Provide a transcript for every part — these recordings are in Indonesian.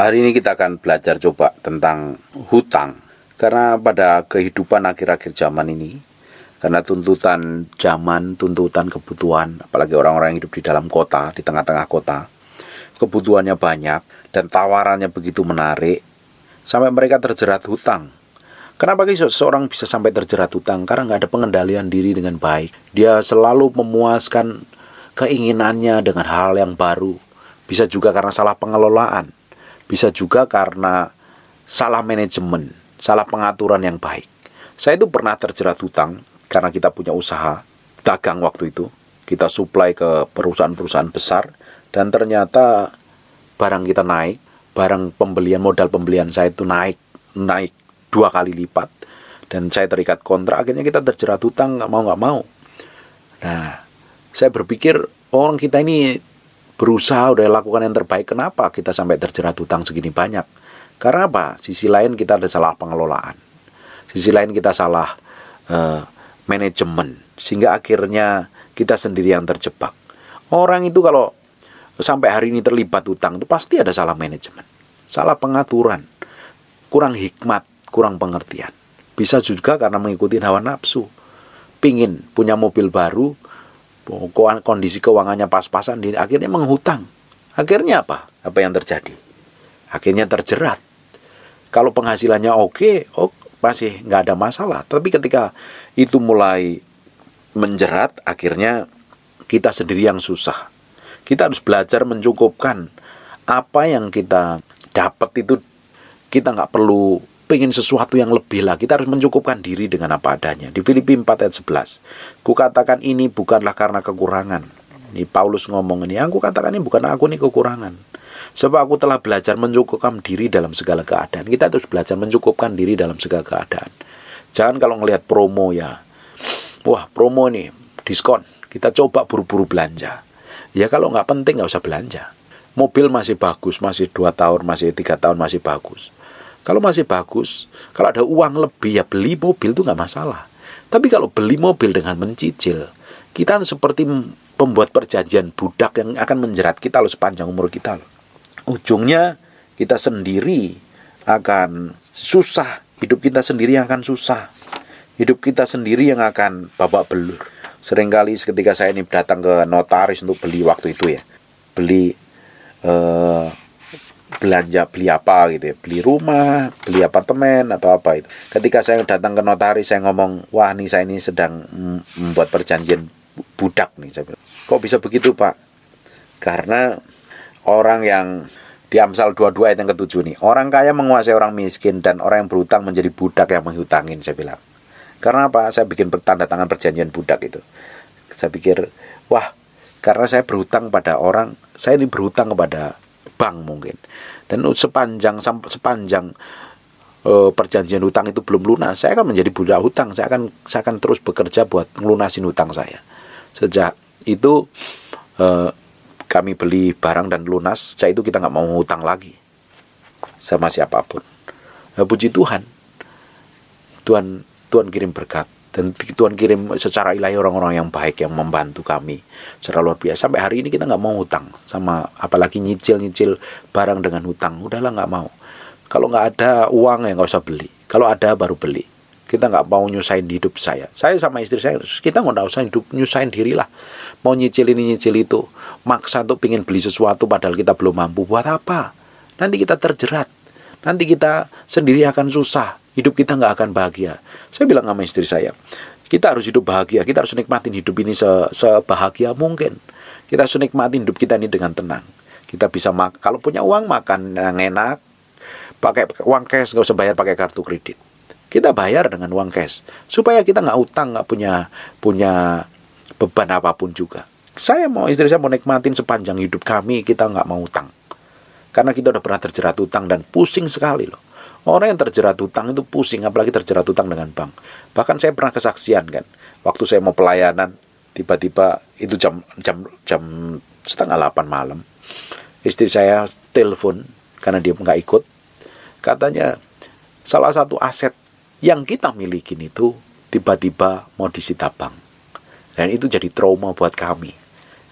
Hari ini kita akan belajar coba tentang hutang. Karena pada kehidupan akhir-akhir zaman ini, karena tuntutan zaman, tuntutan kebutuhan, apalagi orang-orang yang hidup di dalam kota, di tengah-tengah kota, kebutuhannya banyak dan tawarannya begitu menarik, sampai mereka terjerat hutang. Kenapa seseorang bisa sampai terjerat hutang? Karena nggak ada pengendalian diri dengan baik. Dia selalu memuaskan keinginannya dengan hal yang baru. Bisa juga karena salah pengelolaan. Bisa juga karena salah manajemen, salah pengaturan yang baik. Saya itu pernah terjerat hutang karena kita punya usaha dagang waktu itu. Kita supply ke perusahaan-perusahaan besar dan ternyata barang kita naik, barang pembelian, modal pembelian saya itu naik 2 kali lipat dan saya terikat kontrak. Akhirnya kita terjerat hutang nggak mau. Nah, saya berpikir orang kita ini berusaha udah lakukan yang terbaik, kenapa kita sampai terjerat hutang segini banyak? Karena apa? Sisi lain kita ada salah pengelolaan, sisi lain kita salah manajemen, sehingga akhirnya kita sendiri yang terjebak. Orang itu kalau sampai hari ini terlibat hutang itu pasti ada salah manajemen, salah pengaturan, kurang hikmat, kurang pengertian. Bisa juga karena mengikuti hawa nafsu, pingin punya mobil baru, kondisi keuangannya pas-pasan, akhirnya menghutang. Akhirnya apa? Apa yang terjadi? Akhirnya terjerat. Kalau penghasilannya oke, masih nggak ada masalah. Tapi ketika itu mulai menjerat, akhirnya kita sendiri yang susah. Kita harus belajar mencukupkan apa yang kita dapat itu. Kita nggak perlu pengen sesuatu yang lebih lah. Kita harus mencukupkan diri dengan apa adanya. Di Filipi 4 ayat 11, kukatakan ini bukanlah karena kekurangan. Ini Paulus ngomong ini, aku katakan ini bukan aku ini kekurangan. Sebab aku telah belajar mencukupkan diri dalam segala keadaan. Kita harus belajar mencukupkan diri dalam segala keadaan. Jangan kalau ngelihat promo ya, wah promo nih, diskon, kita coba buru-buru belanja. Ya kalau nggak penting nggak usah belanja. Mobil masih bagus, masih 2 tahun, masih 3 tahun, masih bagus. Kalau masih bagus, kalau ada uang lebih ya beli mobil itu nggak masalah. Tapi kalau beli mobil dengan mencicil, kita seperti pembuat perjanjian budak yang akan menjerat kita loh sepanjang umur kita loh. Ujungnya kita sendiri akan susah, hidup kita sendiri yang akan susah, hidup kita sendiri yang akan babak belur. Seringkali ketika saya ini datang ke notaris untuk beli waktu itu ya, beli belanja, beli apa gitu ya, beli rumah, beli apartemen atau apa itu. Ketika saya datang ke notaris, saya ngomong, wah nih saya ini sedang membuat perjanjian budak nih. Saya bilang, kok bisa begitu Pak? Karena orang yang di Amsal 22 ayat yang ke-7 nih, orang kaya menguasai orang miskin dan orang yang berhutang menjadi budak yang menghutangin, saya bilang. Karena apa? Saya bikin tanda tangan perjanjian budak itu. Saya pikir, wah, karena saya berhutang pada orang, saya ini berhutang kepada bank mungkin. Dan sepanjang perjanjian hutang itu belum lunas, saya akan menjadi budak hutang. Saya akan terus bekerja buat ngelunasin hutang saya. Sejak itu kami beli barang dan lunas, saya itu kita nggak mau hutang lagi sama siapapun. Puji Tuhan, Tuhan kirim berkat dan Tuhan kirim secara ilahi orang-orang yang baik yang membantu kami secara luar biasa. Sampai hari ini kita nggak mau hutang sama, apalagi nyicil barang dengan hutang. Udahlah nggak mau. Kalau nggak ada uang ya nggak usah beli. Kalau ada baru beli. Kita nggak mau nyusahin hidup saya. Saya sama istri saya, kita nggak usah nyusahin diri lah. Mau nyicil ini nyicil itu, maksa untuk pengen beli sesuatu padahal kita belum mampu. Buat apa? Nanti kita terjerat. Nanti kita sendiri akan susah. Hidup kita nggak akan bahagia. Saya bilang sama istri saya, kita harus hidup bahagia. Kita harus nikmatin hidup ini sebahagia mungkin. Kita harus nikmatin hidup kita ini dengan tenang. Kita bisa kalau punya uang makan yang enak, pakai uang cash, nggak usah bayar pakai kartu kredit. Kita bayar dengan uang cash supaya kita nggak utang, nggak punya beban apapun juga. Istri saya mau nikmatin sepanjang hidup kami, kita nggak mau utang. Karena kita udah pernah terjerat utang dan pusing sekali loh. Orang yang terjerat utang itu pusing, apalagi terjerat utang dengan bank. Bahkan saya pernah kesaksian kan, waktu saya mau pelayanan, tiba-tiba itu jam 7:30 malam, istri saya telepon karena dia nggak ikut. Katanya salah satu aset yang kita milikin itu tiba-tiba mau disita bank. Dan itu jadi trauma buat kami.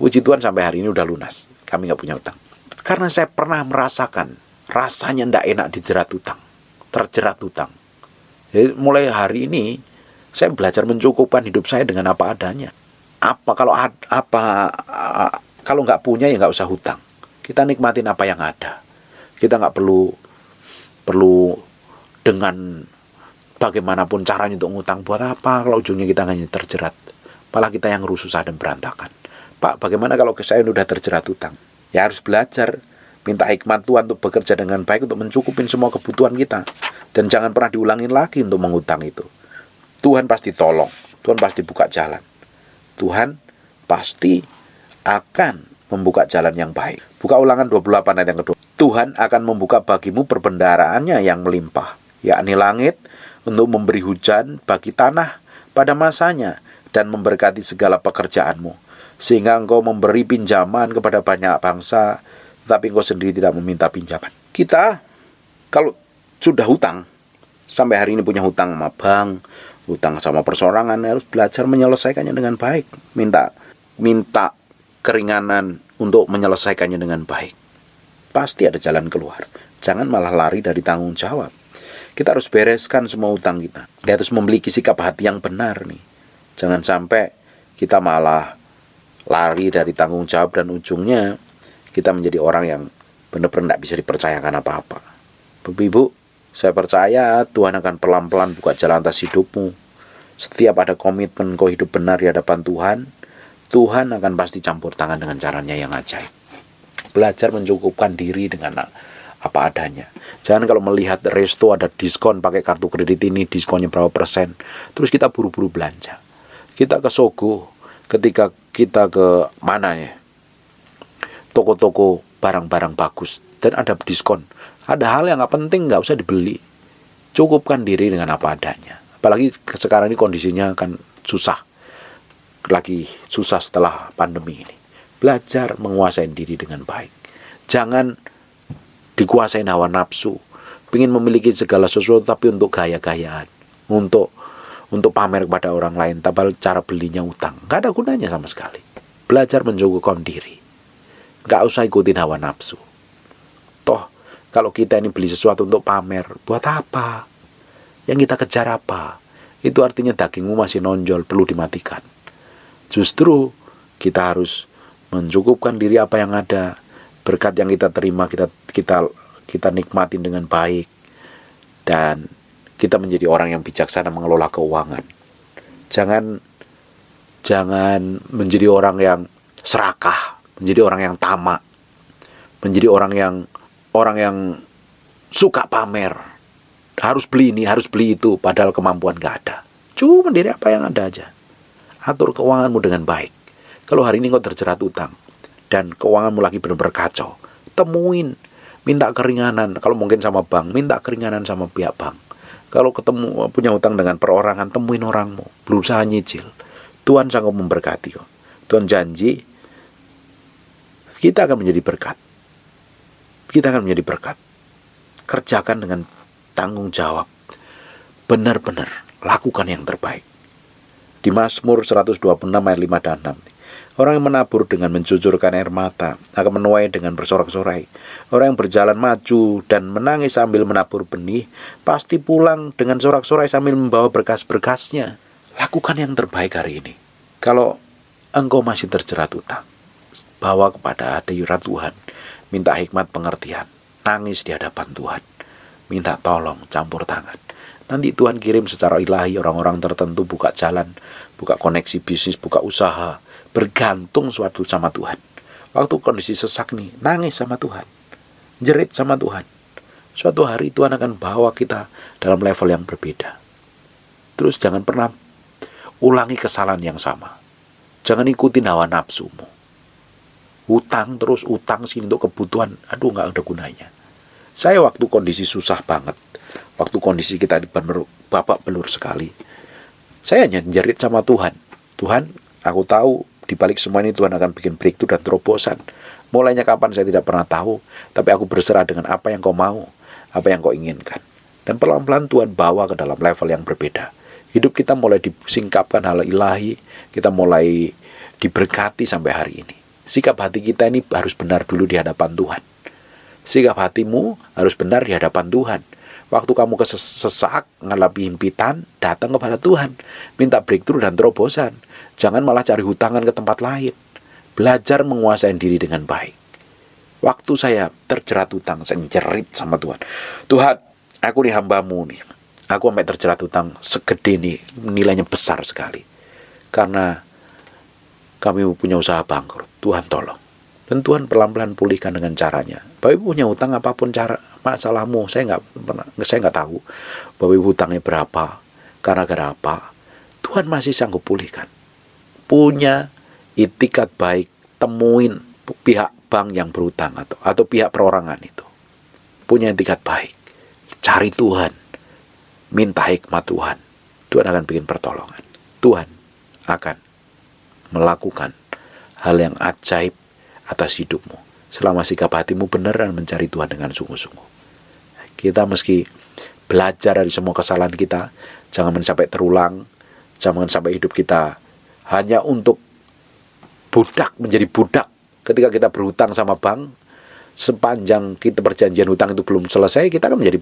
Puji Tuhan sampai hari ini udah lunas. Kami nggak punya utang. Karena saya pernah merasakan rasanya ndak enak dijerat utang, terjerat utang. Jadi mulai hari ini saya belajar mencukupkan hidup saya dengan apa adanya. Kalau nggak punya ya nggak usah hutang. Kita nikmatin apa yang ada. Kita nggak perlu dengan bagaimanapun caranya untuk ngutang. Buat apa kalau ujungnya kita hanya terjerat? Malah kita yang susah dan berantakan. Pak, bagaimana kalau saya sudah terjerat hutang? Ya harus belajar, minta hikmat Tuhan untuk bekerja dengan baik untuk mencukupin semua kebutuhan kita. Dan jangan pernah diulangin lagi untuk mengutang itu. Tuhan pasti tolong, Tuhan pasti buka jalan. Tuhan pasti akan membuka jalan yang baik. Buka Ulangan 28 ayat yang kedua. Tuhan akan membuka bagimu perbendaharaannya yang melimpah, yakni langit, untuk memberi hujan bagi tanah pada masanya dan memberkati segala pekerjaanmu, sehingga engkau memberi pinjaman kepada banyak bangsa, tetapi engkau sendiri tidak meminta pinjaman. Kita kalau sudah hutang, sampai hari ini punya hutang sama bank, hutang sama persorangan, harus belajar menyelesaikannya dengan baik. Minta keringanan untuk menyelesaikannya dengan baik. Pasti ada jalan keluar. Jangan malah lari dari tanggung jawab. Kita harus bereskan semua hutang kita. Kita harus memiliki sikap hati yang benar nih. Jangan sampai kita malah lari dari tanggung jawab dan ujungnya kita menjadi orang yang benar-benar tidak bisa dipercayakan apa-apa. Bapak Ibu, saya percaya Tuhan akan pelan-pelan buka jalan atas hidupmu. Setiap ada komitmen kau hidup benar di hadapan Tuhan, Tuhan akan pasti campur tangan dengan caranya yang ajaib. Belajar mencukupkan diri dengan apa adanya. Jangan kalau melihat resto ada diskon pakai kartu kredit ini, diskonnya berapa persen, terus kita buru-buru belanja. Kita ke Sogo, ketika kita ke mana ya, toko-toko barang-barang bagus dan ada diskon, ada hal yang gak penting gak usah dibeli. Cukupkan diri dengan apa adanya. Apalagi sekarang ini kondisinya kan susah, lagi susah setelah pandemi ini. Belajar menguasai diri dengan baik. Jangan dikuasai hawa nafsu, ingin memiliki segala sesuatu tapi untuk gaya-gayaan, untuk pamer kepada orang lain, tapi cara belinya utang. Gak ada gunanya sama sekali. Belajar mencukupkan diri. Gak usah ikutin hawa nafsu. Toh kalau kita ini beli sesuatu untuk pamer, buat apa? Yang kita kejar apa? Itu artinya dagingmu masih nonjol, perlu dimatikan. Justru kita harus mencukupkan diri apa yang ada. Berkat yang kita terima kita nikmatin dengan baik, dan kita menjadi orang yang bijaksana mengelola keuangan. Jangan menjadi orang yang serakah, menjadi orang yang tamak, menjadi orang yang suka pamer. Harus beli ini, harus beli itu, padahal kemampuan gak ada. Cuma diri apa yang ada aja. Atur keuanganmu dengan baik. Kalau hari ini kau terjerat utang dan keuanganmu lagi benar-benar kacau, temuin, minta keringanan. Kalau mungkin sama bank, minta keringanan sama pihak bank. Kalau ketemu punya utang dengan perorangan, temuin orangmu, berusaha nyicil. Tuhan sanggup memberkati kok. Tuhan janji kita akan menjadi berkat. Kita akan menjadi berkat. Kerjakan dengan tanggung jawab. Benar-benar lakukan yang terbaik. Di Mazmur 126 ayat 5 dan 6. Orang yang menabur dengan mencucurkan air mata akan menuai dengan bersorak-sorai. Orang yang berjalan maju dan menangis sambil menabur benih pasti pulang dengan sorak-sorai sambil membawa berkas-berkasnya. Lakukan yang terbaik hari ini. Kalau engkau masih terjerat utang, bawa kepada hadirat Tuhan, minta hikmat pengertian, nangis di hadapan Tuhan, minta tolong, campur tangan. Nanti Tuhan kirim secara ilahi orang-orang tertentu buka jalan, buka koneksi bisnis, buka usaha. Bergantung suatu sama Tuhan. Waktu kondisi sesak nih, nangis sama Tuhan, jerit sama Tuhan. Suatu hari Tuhan akan bawa kita dalam level yang berbeda. Terus jangan pernah ulangi kesalahan yang sama. Jangan ikutin hawa nafsumu. Utang terus utang sih untuk kebutuhan, aduh gak ada gunanya. Saya waktu kondisi susah banget, waktu kondisi kita di babak belur sekali, saya hanya jerit sama Tuhan. Tuhan, aku tahu di balik semua ini Tuhan akan bikin breakthrough dan terobosan. Mulainya kapan saya tidak pernah tahu, tapi aku berserah dengan apa yang kau mau, apa yang kau inginkan. Dan pelan-pelan Tuhan bawa ke dalam level yang berbeda. Hidup kita mulai disingkapkan hal ilahi, kita mulai diberkati sampai hari ini. Sikap hati kita ini harus benar dulu di hadapan Tuhan. Sikap hatimu harus benar di hadapan Tuhan. Waktu kamu kesesak, ngalapi himpitan, datang kepada Tuhan. Minta breakthrough dan terobosan. Jangan malah cari hutangan ke tempat lain. Belajar menguasai diri dengan baik. Waktu saya terjerat hutang, saya jerit sama Tuhan. Tuhan, aku nih hamba-Mu nih. Aku sampai terjerat hutang segede nih, nilainya besar sekali. Karena kami punya usaha bangkrut. Tuhan tolong. Dan Tuhan pelan-pelan pulihkan dengan caranya. Bapak Ibu punya hutang apapun cara masalahmu, saya nggak tahu. Bapak Ibu hutangnya berapa, gara-gara apa, Tuhan masih sanggup pulihkan. Punya itikat baik, temuin pihak bank yang berhutang atau pihak perorangan itu. Punya itikat baik, cari Tuhan, minta hikmat Tuhan. Tuhan akan bikin pertolongan. Tuhan akan melakukan hal yang ajaib atas hidupmu selama sikap hatimu benar dan mencari Tuhan dengan sungguh-sungguh. Kita meski belajar dari semua kesalahan kita, jangan sampai terulang, jangan sampai hidup kita hanya untuk menjadi budak. Ketika kita berhutang sama bank, sepanjang kita perjanjian hutang itu belum selesai, kita akan menjadi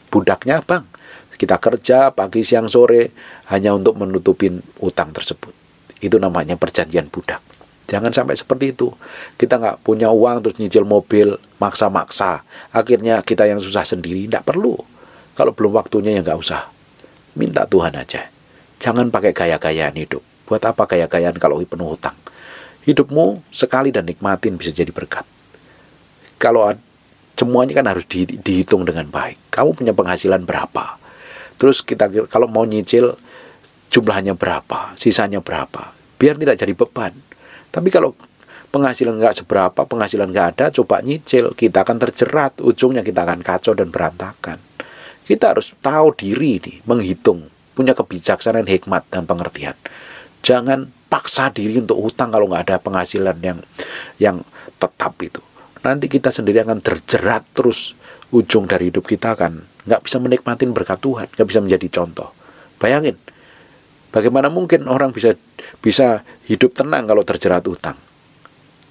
budaknya bank. Kita kerja pagi, siang, sore hanya untuk menutupin hutang tersebut. Itu namanya perjanjian budak. Jangan sampai seperti itu. Kita nggak punya uang terus nyicil mobil, maksa-maksa. Akhirnya kita yang susah sendiri. Nggak perlu. Kalau belum waktunya ya nggak usah. Minta Tuhan aja. Jangan pakai gaya-gayaan hidup. Buat apa gaya-gayaan kalau penuh hutang? Hidupmu sekali dan nikmatin bisa jadi berkat. Kalau semuanya kan harus dihitung dengan baik. Kamu punya penghasilan berapa? Terus kita kalau mau nyicil jumlahnya berapa? Sisanya berapa? Biar tidak jadi beban. Tapi kalau penghasilan nggak seberapa, penghasilan nggak ada, coba nyicil, kita akan terjerat, ujungnya kita akan kacau dan berantakan. Kita harus tahu diri nih, menghitung, punya kebijaksanaan, hikmat, dan pengertian. Jangan paksa diri untuk hutang kalau nggak ada penghasilan yang tetap itu. Nanti kita sendiri akan terjerat terus, ujung dari hidup kita akan nggak bisa menikmatin berkat Tuhan, nggak bisa menjadi contoh. Bayangin, bagaimana mungkin orang bisa hidup tenang kalau terjerat utang?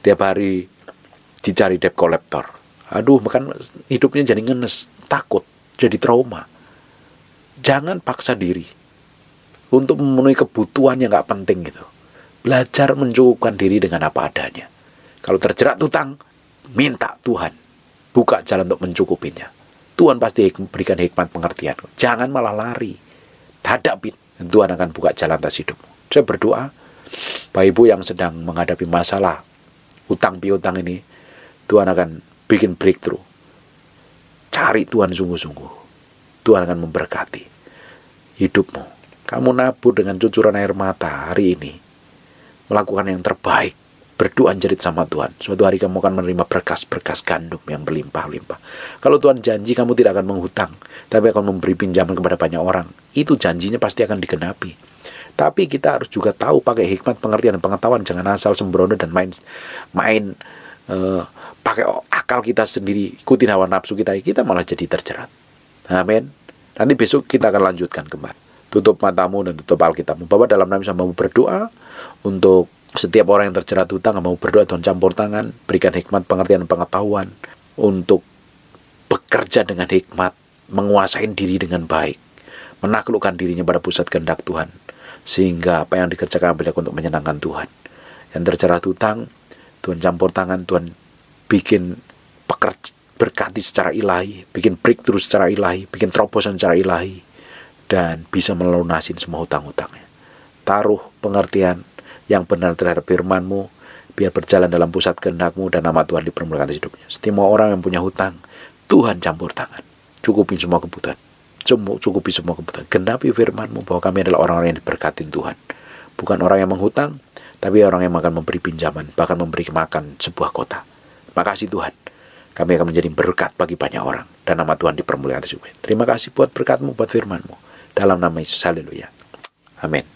Tiap hari dicari debt collector. Aduh, kan hidupnya jadi ngenes, takut, jadi trauma. Jangan paksa diri untuk memenuhi kebutuhan yang gak penting gitu. Belajar mencukupkan diri dengan apa adanya. Kalau terjerat utang, minta Tuhan buka jalan untuk mencukupinya. Tuhan pasti berikan hikmat pengertian. Jangan malah lari, hadapin. Tuhan akan buka jalan atas hidupmu. Saya berdoa, Bapak Ibu yang sedang menghadapi masalah utang piutang ini, Tuhan akan bikin breakthrough. Cari Tuhan sungguh-sungguh. Tuhan akan memberkati hidupmu. Kamu nabur dengan cucuran air mata hari ini, melakukan yang terbaik, berdoa jerit sama Tuhan. Suatu hari kamu akan menerima berkas-berkas gandum yang berlimpah-limpah. Kalau Tuhan janji kamu tidak akan menghutang, tapi akan memberi pinjaman kepada banyak orang, itu janjinya pasti akan digenapi. Tapi kita harus juga tahu pakai hikmat, pengertian, dan pengetahuan. Jangan asal sembrono dan main pakai akal kita sendiri, ikutin hawa nafsu kita malah jadi terjerat. Amin. Nanti besok kita akan lanjutkan kembali. Tutup matamu dan tutup Alkitabmu. Bapak dalam nama Yesus mau berdoa untuk setiap orang yang terjerat hutang, mau berdoa Tuhan campur tangan, berikan hikmat, pengertian, dan pengetahuan untuk bekerja dengan hikmat, menguasai diri dengan baik, menaklukkan dirinya pada pusat kehendak Tuhan, sehingga apa yang dikerjakan beliau untuk menyenangkan Tuhan. Yang terjerat hutang, Tuhan campur tangan, Tuhan bikin berkati secara ilahi, bikin breakthrough secara ilahi, bikin terobosan secara ilahi, dan bisa melunasin semua hutang-hutangnya. Taruh pengertian yang benar terhadap firman-Mu, biar berjalan dalam pusat kehendak-Mu, dan nama Tuhan dipermuliakan atas hidupnya. Setiap orang yang punya hutang, Tuhan campur tangan, cukupi semua kebutuhan, genapi firman-Mu bahwa kami adalah orang-orang yang diberkatin Tuhan, bukan orang yang menghutang, tapi orang yang akan memberi pinjaman, bahkan memberi makan sebuah kota. Makasih Tuhan, kami akan menjadi berkat bagi banyak orang, dan nama Tuhan dipermuliakan atas hidupnya. Terima kasih buat berkat-Mu, buat firman-Mu, dalam nama Yesus, haleluya, amin.